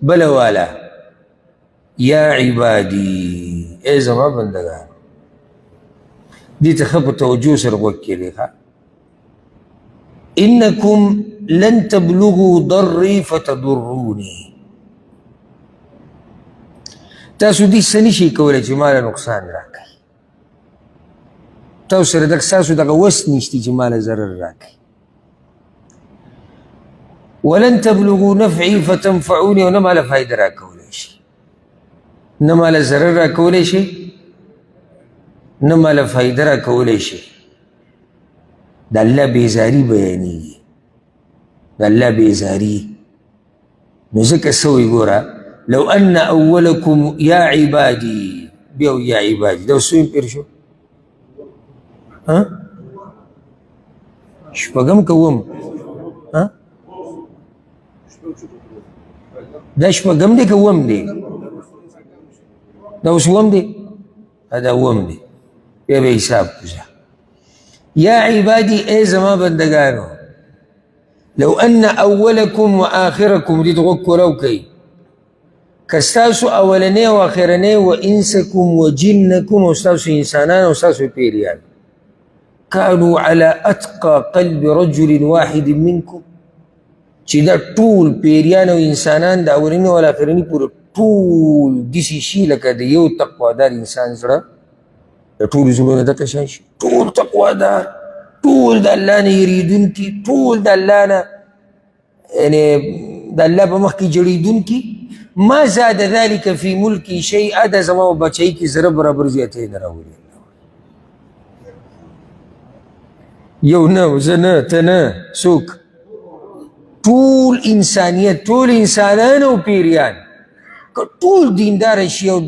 بل والا یا عبادی اے زما بندگان دی تخب توجه سر وکیلی خواه انکم لن تبلغوا ضری فتضرونی تاسو دی سنشی کولی چی مالا نقصان راکی تاسو سر دک ساسو دک وست نشتی چی مالا ضرر راکی ولن تبلغوا نفعی فتنفعونی و نمالا فائد را کولی شی نمالا ضرر را کولی شی نمالا فائد را کولی شی دا اللہ بیزاری بیانی دا اللہ بیزاری نزک سوی گورا لو ان اولکم یا عبادی بیو یا عبادی دو سویم پیر شو شپگم کوم دا شپگم دی کوم دی دا وسوم دی دا وم دی بیا بے حساب کجا یا عبادی اے زما بندگانو لو ان اولکم و آخرکم دی تغکو لو کئی کستاسو اولنے و آخرنے و انسکم و جنکم و استاسو انسانان و استاسو پیریان كانوا على أتقى قلب رجل واحد منكم چی دا طول پیریان و انسانان دا اولین و آخرینی پورا طول دیسی شی لکا دا یو تقوادار انسان سڑا دا طول زلون دا کشانشی طول تقوادار طول دا اللہ نا یریدون کی طول دا اللہ نا یعنی دا اللہ پا مخ کی جریدون کی ما زاد ذالک فی ملکی شیء دا زمان بچائی کی ضرب برابر زیادتی نراولی یو نو زنا تنا سوک طول انسانیت طول انسانان و پیریان که طول دیندار شیو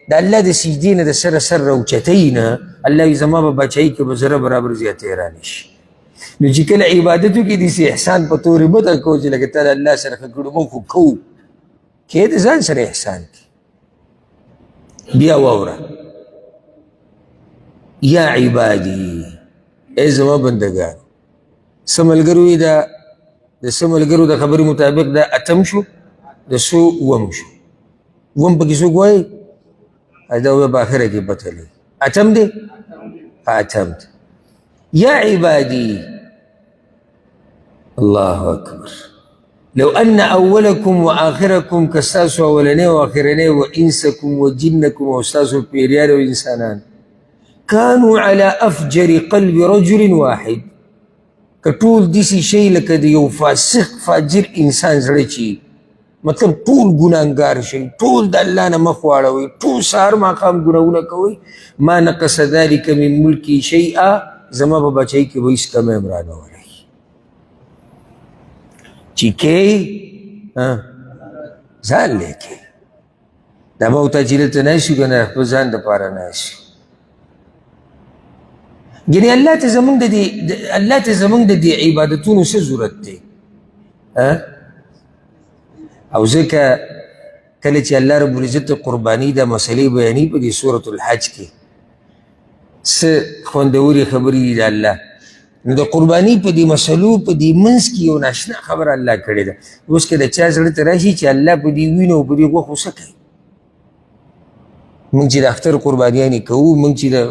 دا اللہ دا سجدین دا سر سر روچتین اللہ زمان با بچائی که بزر برابر زیادتی رانش نو چی کل عبادتو کی دیسی احسان پا طوری بتا کو چی لگتا اللہ سر خکڑو من خو کو که دا زان سر احسان کی بیا وورا یا عبادی اے زمان بندگان سملگروی دا سملگرو دا خبری مطابق دا اتم شو دا سو وم شو وم پا کسو گوائی دا وہ باخرہ کی بطلی اتم دے اتم دے یا عبادی اللہ اکبر لو ان اولکم و آخرکم کستاسو اولنے و آخرنے و انسکم و جنکم و استاسو پیریان و انسانان كانوا على أفجر قلب رجل واحد كطول ديسي شيء لك ديو فاسق فاجر إنسان زرچي مطلب طول گناهگار شيء طول دا اللہ نا مخواروي طول سار مقام گناهونا کوي ما نقص ذلك من ملكي شيئا زما بچائی کی وہ اس کا ممرانہ ہو رہی چیکے زان لے کے دا باوتا جلت ناشو گنا بزان دا پارا ناشو یعنی اللہ ته زمونږ د دې عبادتونو څه ضرورت دی او ځکه کله چې الله رب العزت قرباني دا مسلې بیانې په دې سورة الحج کې څه خوندورې خبرې دي د الله نو د قرباني په دې مسلو په دې منځ کې یو ناشنا خبره الله کړې ده اوس که د چا زړه ته راشي چې الله په دې وینو په دې غوښو څه کوي منگ چی دا اختر قربانیانی کو منگ چی دا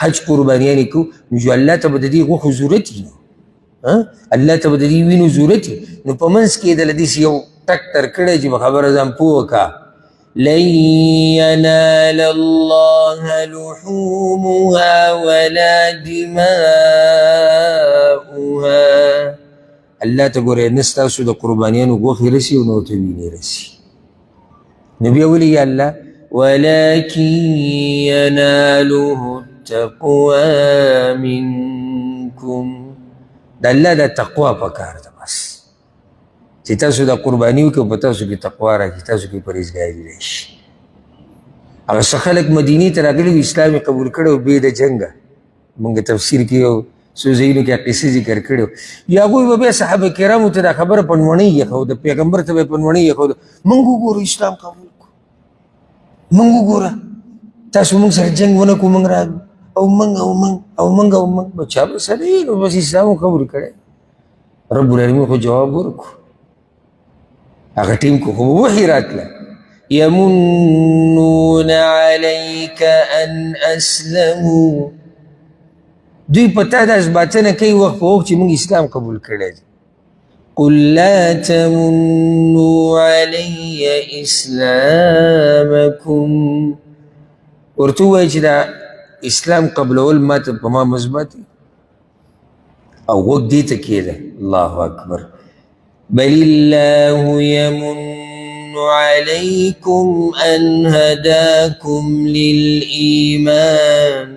حج قربانیانی کو نجو اللہ تا بددی غوخ ضرورتی نو اللہ تا بددی وینو ضرورتی نو پا منس که دا لدیس یو تک تر کڑے جی بخبر ازام پوکا لن ینال اللہ لحومها ولا دماؤها اللہ تا گورے نستاسو دا قربانیانو غوخی رسی و نوتو وینی رسی نبی اولی یا اللہ ولكن يناله التقوى منكم دا اللہ دا تقوی پکار دا بس چی تاسو دا قربانیو که پتاسو کی تقوی را کی تاسو کی پریزگاری ریش اگر سخلق مدینی تراغلی اسلامی قبول کرو بید جنگا منگا تفسیر کیو سوزینو کیا قصی ذکر کرو یا کوئی بے صحابہ کرامو تا خبر پنوانی یخو دا پیغمبر تا پنوانی یخو دا منگو گورو اسلام قبول منگو گورا تاسو منگ سر جنگ ونکو منگ راگ او منگ بچا بس بس اسلام قبول کرے رب العالمین کو جواب ورکو هغه ټیم کو خو وحي راتله يمنون عليك ان اسلموا دوی په تا داس باطنه کوي وخت په وخت چې موږ اسلام قبول کړی دی قل لا تمنوا علي اسلامكم ورته ووایي چې دا اسلام قبلول ماته په ما مثبت او غوږ دې ته کېده الله اکبر بل الله يمن عليكم ان هداكم للإيمان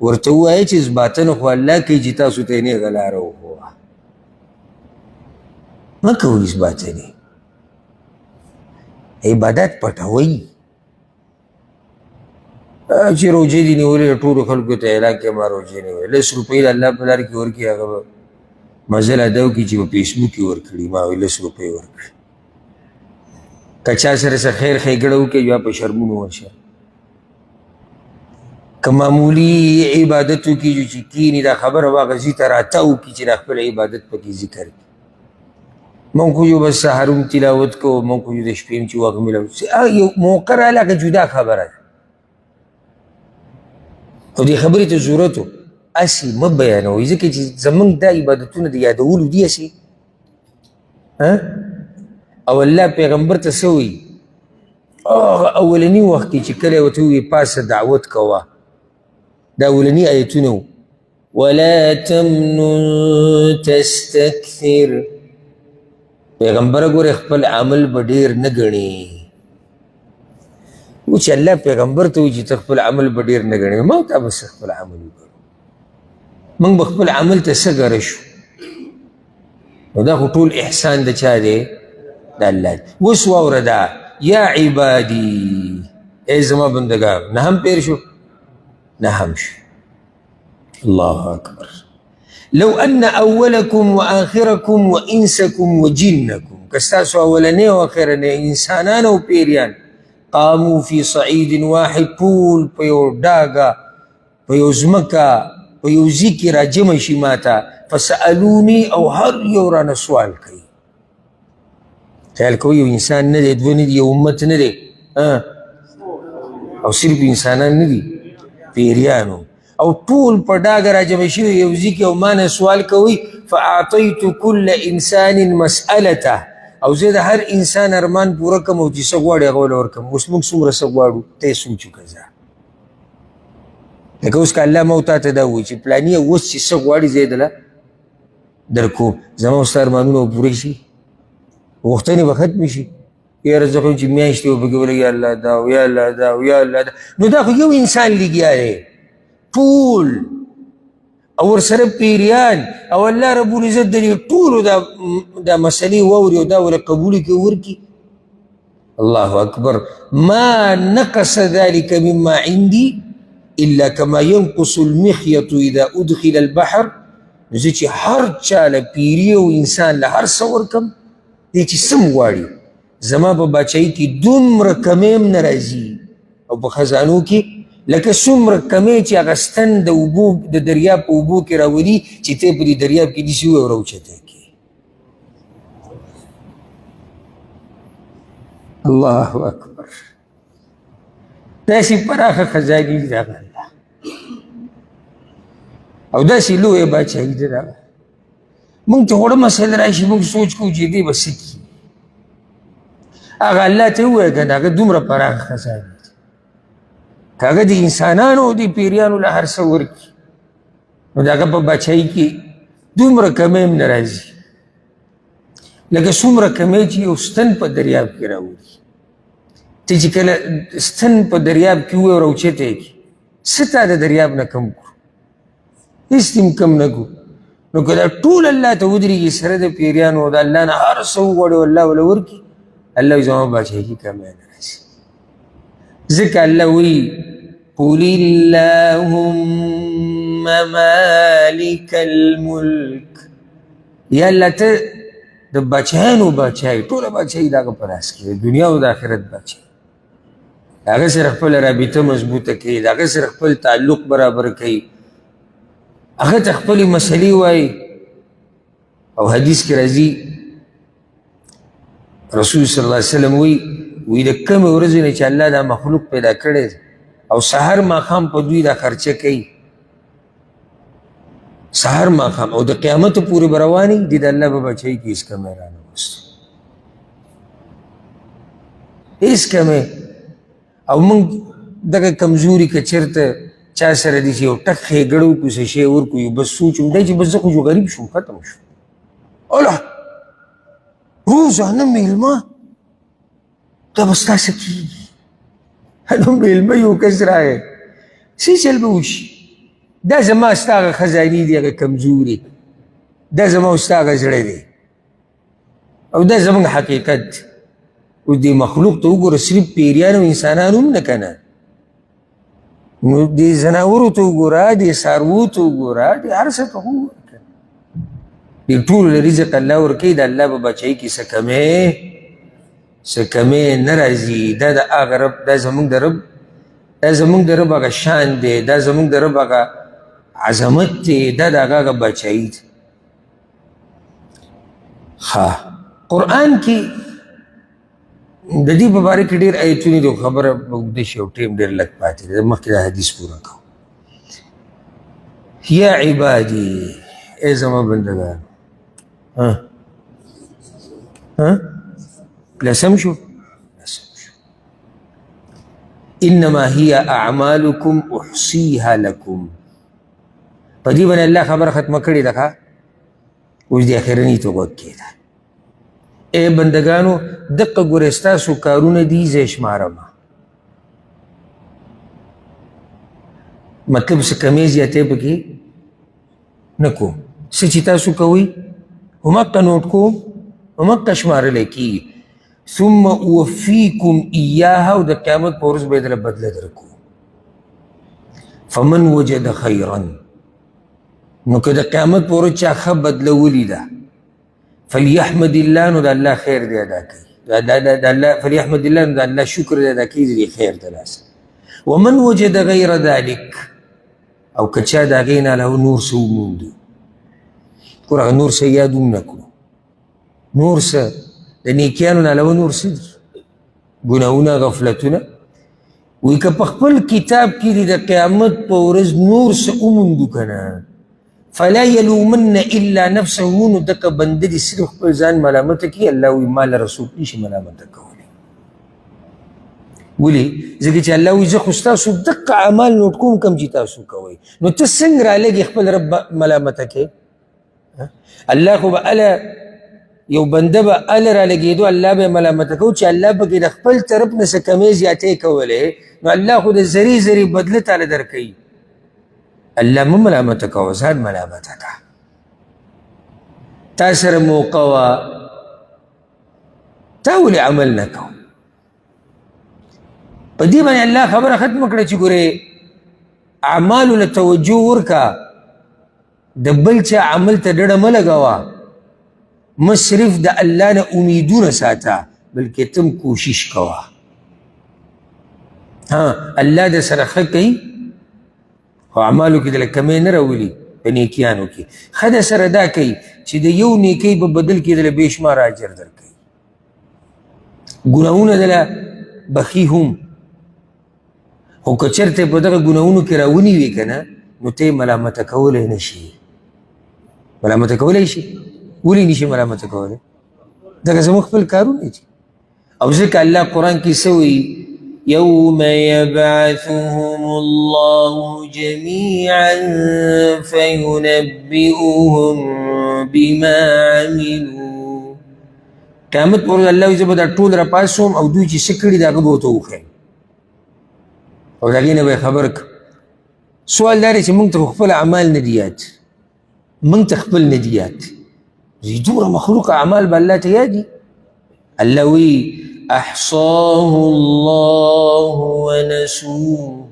ورته ووایي چې اثباتنه خو الله کوي چې تاسو ته یې نیغه لاره وښوه مه کوئ اثباتنې عبادت پټوئ چې روجې دي نیولې ټولو خلکو ته اعلان کړې ما روجې نیولې 10 روپۍ د الله په لار کې ورکړي هغه به مزل ادا وکړي چې په فیسبوک کې ورکړي ما وایي 10 روپۍ ورکړي که چا سره څه خیر ښېګړه وکړي یا په شرمونو ورشه که معمولي عبادت وکړي چې کیني دا خبره به هغه ځي ته راته وکړي چې دا خپل عبادت پکې ذکر کړي مونږ خو یو بس سحر تلاوت کوو مونږ خو یو د شپې چې وخت میلاو یو موقع راغله که جدا خبره ده خو دې خبرې ته ضرورت و هسې مه بیانوئ ځکه چې زمونږ دا عبادتونه د یادولو دي هسې او الله پیغمبر ته څه وایي هغه اولني وخت کې چې کله یې ورته ووایي پاسه دعوت کوه دا اولني آیتونه و ولا تمنن تستکثر پیغمبر ګوره خپل عمل به ډېر نه ګڼي و چې الله پیغمبر ته وایي چې ته خپل عمل به ډېر نه ګڼې ما تا به څه خپل عمل وګڼو موږ به خپل عمل ته څه ګره شو نو دا خو ټول احسان د چا دی د الله دی اوس واوره دا یا عبادي ای زما بندګان نهم پیر شو نهم شو الله اکبر لو ان اولكم واخركم وانسكم وجنكم کستاسو اولنی او اخرنی انسانان او پیریان قاموا في صعيد واحد ټول په یو ډاګه په یو ځمکه په یو ځای کې راجمع شي ماته فسألوني او هر یو رانه سوال کوي خیال کوئ یو انسان نه دی دوه نه دي یو امت نه دی او صرف انسانان نه دي پیریانو او ټول په ډاګه راجمع شوي یو ځای کې او ما نه سوال کوي فاعطیت کل انسان مسألته او زه د هر انسان ارمان پوره کړم او چې څه غواړي هغه ول ورکړم اوس موږ څومره څه غواړو ته یې سوچ وکړه لکه اوس که الله ما او تا ته دا ووایي چې پلاني اوس چې څه غواړي زه یې دله درکوم زما ستا ارمانونه به پوره شي غوښتنې به ختمې شي یاره زه خو چې میاشتې به پکې ولګي یا الله دا او یا الله دا او یا الله دا نو دا خو یو انسان لګیا دی ټول او ورسره پیریان او الله رب العزت د دې ټولو دا مسلې واوري او دا ورله قبول کړي ورکړي الله اکبر ما نقص ذلك مما عندي الا كما ينقص المخيط اذا ادخل البحر نو زه چې هر چا له پیري او انسان له هر څه ورکم دی چې څه م غواړي زما په باچایي کې دومره کمی هم نه راځي او په خزانو کې لکه څومره کمی چې هغه ستن د اوبو د دریاب په اوبو کې راولي چې ته په دې دریاب کې نیسي او راوچته کړي الله اکبر داسې پراخه خزانې دي د هغه الله او داسې لویه باچایي ده د هغه موږ ته وړه مسله راشي موږ سوچ کوو چې دې به څه کړي هغه الله ته ووایه که نه هغه دومره پراخه خزانې که هغه د انسانانو او د پیریانو له هر څه ورکړي نو د هغه په باچایي کې دومره کمی هم نه راځي لکه څومره کمی چې یو ستن په دریاب کې راولي ته چې کله ستن په دریاب کې ووایې او راوچته یې کړي څه تا د دریاب نه کم کړو هېڅ دې هم کم نه کړو نو که دا ټول الله ته ودرېږي سره د پیریانو او د الله نه هر څه وغواړي او الله وله ورکړي الله وایي زما باچایي کې کمی نه راځي ذکر الله وی قل اللهم مالک الملک یا الله ته د بچیانو بچای ټوله بچای دغه په لاس کې دنیا او د آخرت بچای هغه سره خپل رابطه مضبوطه کوي هغه سره خپل تعلق برابر کوي هغه ته خپلې مسلې وایي او حدیث کې راځي رسول صلی الله علیه وسلم وی د کمې ورځې نه چې الله دا مخلوق پیدا کړی او سحر ماښام په دوی دا خرچه کوي، سحر ماښام او د قیامت پورې به روانې دي، د الله به بچی کې هېڅ کمی رانه وستو، هېڅ کمی. او موږ دغه کمزوري که چېرته چا سره دي چې یو ټک ښېګړه وکړو څه شی ورکړو بس سوچ دی چې بس زه خو جو غریب شوم ختم شو. الله روزانه میلمه دا به ستاسې کېږي، نو میلمه یو کس راغی څه چل به وشي؟ دا زما ستا هغه خزانې دي هغه کمزوري، دا زما او ستا هغه زړه دی او دا زموږ حقیقت دی. اوس دې مخلوق ته وګوره، صرف پیریان او انسانان هم نه که نه، نو دې ځناورو ته وګوره، دې څاروو ته وګوره، دې هر څه ته وګوره، دې ټولو له رزق الله ورکوي، د الله په بچایي کې څه کمی نه راځي. دا د هغه رب، دا زموږ د رب، دا زموږ د رب هغه شان دی، دا زموږ د رب هغه عظمت دی، دا د هغه بچایي دی. قرآن کې د دې په باره کې ډېر ایتونه دي، خبره به اوږده شي او ټیم ډېر لږ پاتې دی، مخکې دا حدیث پوره کوو. یا عبادي، ای زما بندګان، لسم شو؟ لسم شو. انما هي اعمالکم احصیها لکم، په دې باندې الله خبره ختمه کړې ده. اوس د اخرني ته غوږ کېده. ای بندگانو دقه ګورئ ستاسو کارونه دي زه یې شمارمه، مطلب څه کمې زیاتې پکې نه کوم، څه چې تاسو کوئ همغه نوټ کوم، همغه شمارلی کېږي. ثم اوفیکم ایاها، او د قیامت په ورځ به یې دله بدله درکو. فمن وجد خیرا، نو که د قیامت په ورځ چا ښه بدله ولیده، فلیحمد الله، نو د الله خیر دی ادا کوي، فلیحمد الله، نو د الله شکر دی ادا کوي د دې خیر د لاسه. ومن وجد غیر ذلک، او که چا د هغې نه علاوه نور څه وموندو، ګوره هغه نور څه یاد هم نه کړو، نور څه د نیکیانو نه علاوه نور څه دي؟ ګناهونه، غفلتونه. وایي که په خپل کتاب کې دي د قیامت په ورځ نور څه وموندو که نه، فلا یلومن الا نفسه، نو دکه بنده دي صرف خپل ځان ملامته کړي. الله وایي ما لره څوک نشي ملامته کولی. ولې؟ ځکه چې الله وایي زه خو ستاسو دقه اعمال نوټ کوم کوم چې تاسو کوئ، نو ته څنګه رالږې خپل رب ملامته کوې؟ الله خو به اله یو بنده به اله رالږېدو، الله به یې ملامته کوو چې الله پکې د خپل طرف نه څه کمې زیاتې کولی، نو الله خو د ذرې ذرې بدله تاله درکوي. الله مه ملامته کوه، ځان ملامته که. تا سره موقع وه، تا ولې عمل نه کوو؟ په دې باندې الله خبره ختمه کړه چې ګورې اعمالو له توجه ورکه، د بل چا عمل ته ډډه مه لګوه، مه صرف د الله نه امیدونه ساته، بلکې تم کوشش کوه. الله د سره ښه کوي، خو اعمالو کې دله کمی نه راولي، په نیکیانو کې ښه د سره دا کوي چې د یو نیکۍ په بدل کې دله بې شماره اجر درکوي. ګناهونه دله بخي هم، خو که چېرته په دغه ګناهونو کې راونیوي که نه، نو ته یې ملامته کولی نه شي. ملامته کولی شي؟ ولې نشي ملامته کولی؟ دغه زموږ خپل کارونه دي. او ځکه الله قرآن کې څه وایي؟ یوم یبعثهم الله جمیعا فینبئهم بما عملوا. قیامت پر ورځ الله وایي زه به دا ټول راپاڅوم او دوی چې څه کړي د هغه به ورته وښیم او د هغې نه به یې خبر کړم. سوال دا دی چې موږ ته خپل اعمال نه دي یاد، موږ ته خپل نه دي یاد، دومره مخلوق اعمال به الله ته یاد دي. الله وایي احصاه الله ونسوه،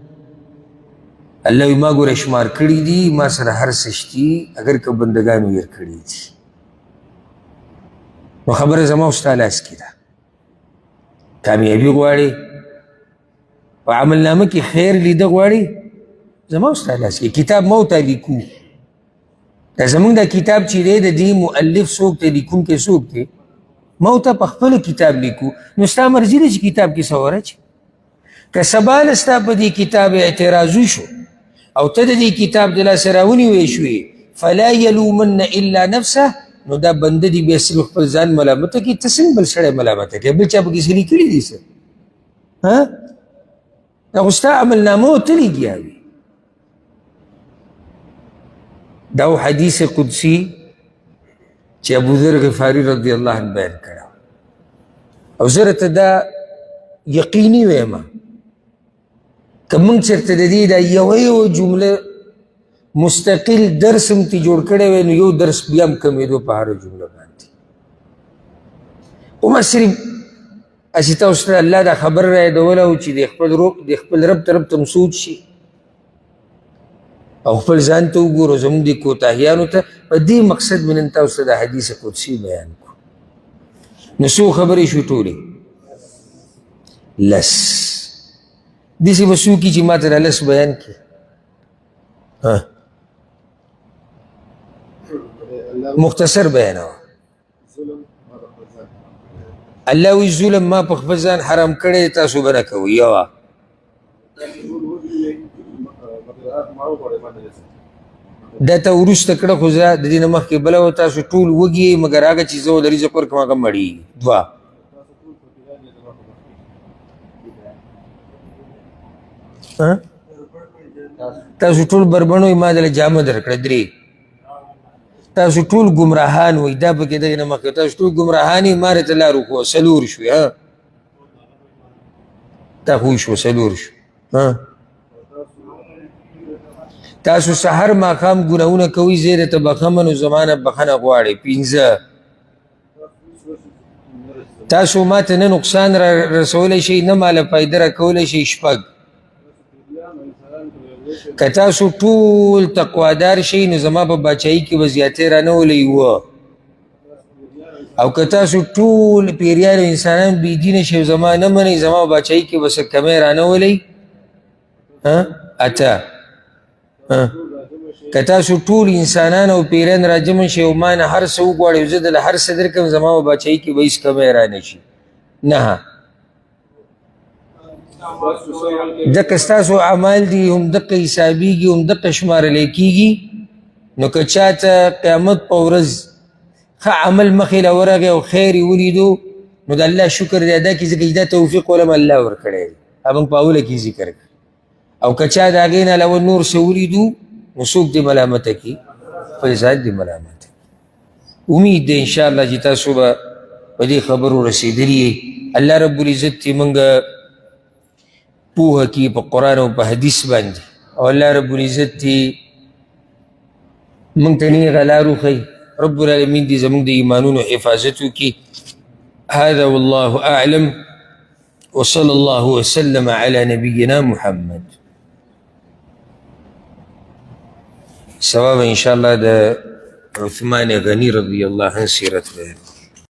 الله وایي ما ګوره شمار کړي دي، ما سره هر څه شتي، اگر که بندګانو هېر کړي دي. نو خبره زما او ستا لاس کې ده. کامیابي غواړې، په عملنامه کې خیر لیده غواړې، زما او ستا لاس کې. کتاب ما ورته لیکو، دا زمونږ دا کتاب چې دی د دې مؤلف څوک دی، لیکونکی څوک دی؟ ما ورته په خپل کتاب لیکو نو ستا مرضي ده چې کتاب کې څه ورچ که سبا له ستا په دې کتاب اعتراض وشو او ته د دې کتاب د لاسه راونیوی شوې فلا یلومن الا نفسه نو دا بنده دي بیا صرف خپل ځان ملامته کړي ته څنګه بل سړی ملامته کړې بل چا پکې څه لیکلي دي څه دا خو ستا عملنامه ورته لګیا وي دا حدیث قدسی چې ابوذر غفاري رضی الله عنه بیان کړه او زه راته دا یقیني ویمه که موږ چېرته د دې دا یوه جمله مستقل درس هم تی جوړ کړی وی نو یو درس بیا هم کمېدو په هره جمله باندې وما صرف هسې تاسو ته الله دا خبر رایادولی و چې د خپل رب طرف ته مسود شي او خپل ځان ته وګورو زموږ دې کوتاهیانو ته په دې مقصد مې نن تاسو ته د حدیث قدسي بیان کړو نو څو خبرې شو ټولې لس داسې به څوک چې ما ته دا لس بیان کړي مختصر بیانوه الله وی ظلم ما په خپل ځان حرام کړی تاسو به نه کوئ یوه دا ته وروسته کړه خو زه د دې نه مخکې بله وه تاسو ټول وږي مګر هغه چې زه ول رزق ورکړم هغه مړېږي دوه تاسو ټول بربڼ وئ ما دله جامه درکړه درې تاسو ټول ګمراهان وئ دا پکې دغې نه مخکې تاسو ټول ګمراهان یې ما راته لار وښوه څلور شوې تا خو وشوه څلور شو تاسو سحر ماښام ګناهونه کوئ زه درته بخمه نو زما نه بخښنه غواړئ پنځه تاسو ما ته نه نقصان را رسولی شئ نه ماله فایده را کولی شئ شپږ که تاسو ټول تقوادار شئ نو زما په باچایي کې به زیاتې رانولئ وه او که تاسو ټول پیریان انسانان بېدینه شئ زما نه منئ زما په باچایي کې به څه کمی رانولئ اته که تاسو ټول انسانان او پیریان راجمع شئ او ما نه هر څه وغواړئ زه دله هر څه درکړم زما په باچایي کې به هېڅ کمی رانه شي نه دقه ستاسو اعمال دي هم دقه حسابېږي هم دقه شمارلی کېږي نو که چاته قیامت په ورځ ښه عمل مخې له ورغی او خیر یې ولیدو نو د الله شکر دی ادا کړي ځکه چې دا توفیق ولم الله ورکړی دی موږ په اوله کې ذکر کړ او که چا د هغې نه علاوه نور څه ولیدو نو څوک دې ملامته کړي خپل ذات دې ملامته امید دی انشاءالله چې تاسو به په دې خبرو رسېدلي یې الله رب العزت چې موږ پوهه کی په قرآن او په حدیث باندې او الله رب العزت دې موږ ته نیغه لار وښیي رب العالمین دې زموږ د ایمانونو حفاظت وکړي هذا والله اعلم وصلى الله وسلم على نبينا محمد سواب ان شاء الله د عثمان غني رضي الله عنه سیرت بیان